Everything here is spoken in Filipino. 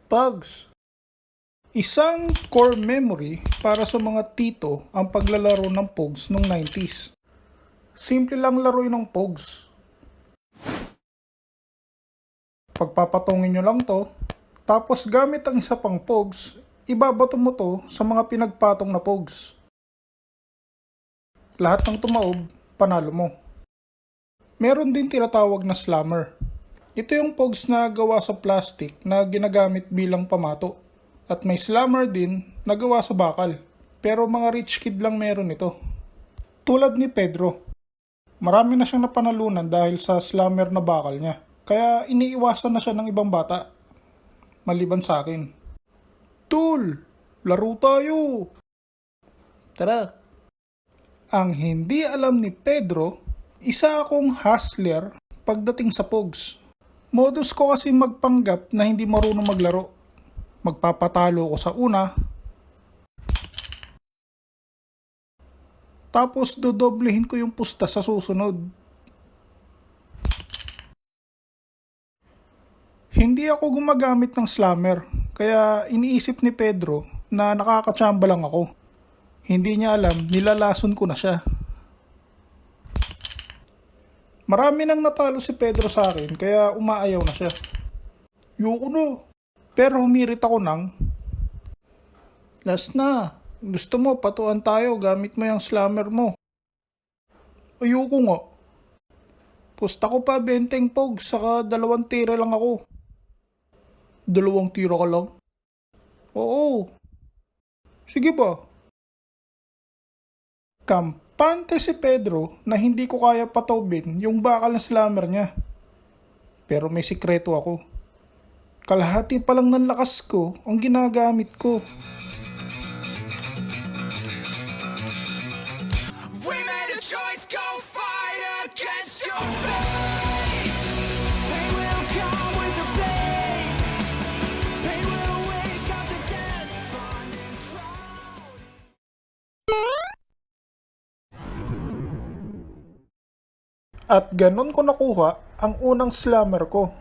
Pugs. Isang core memory para sa mga tito ang paglalaro ng Pogs noong 90s. Simple lang laruin ng Pogs. Pagpapatungin nyo lang to, tapos gamit ang isa pang Pogs, ibabato mo to sa mga pinagpatong na Pogs. Lahat ng tumaob, panalo mo. Meron din tinatawag na slammer. Ito yung Pogs na gawa sa plastic na ginagamit bilang pamato. At may slammer din na gawa sa bakal. Pero mga rich kid lang meron ito. Tulad ni Pedro. Marami na siyang napanalunan dahil sa slammer na bakal niya. Kaya iniiwasan na siya ng ibang bata. Maliban sa akin. Tol, laro tayo! Tara! Ang hindi alam ni Pedro, isa akong hustler pagdating sa Pogs. Modus ko kasi magpanggap na hindi marunong maglaro. Magpapatalo ko sa una, tapos dodoblehin ko yung pusta sa susunod. Hindi ako gumagamit ng slammer, kaya iniisip ni Pedro na nakakatsamba lang ako. Hindi niya alam, nilalason ko na siya. Marami nang natalo si Pedro sa akin, kaya umaayaw na siya. Yoko na. Pero humirit ako ng, last na. Gusto mo, patuan tayo, gamit mo yung slammer mo. Ayoko nga. Pusta ko pa 20 Pogs, saka 2 tira lang ako. 2 tira ka lang? Oo. Sige ba? Kampante si Pedro na hindi ko kaya patawbin yung bakal na slammer niya. Pero may sikreto ako. Kalahati pa lang ng lakas ko ang ginagamit ko. We made a choice, go fight against your fate. Pain will come with the blade. Pain will wake up the despondent crowd. At ganun ko nakuha ang unang slammer ko.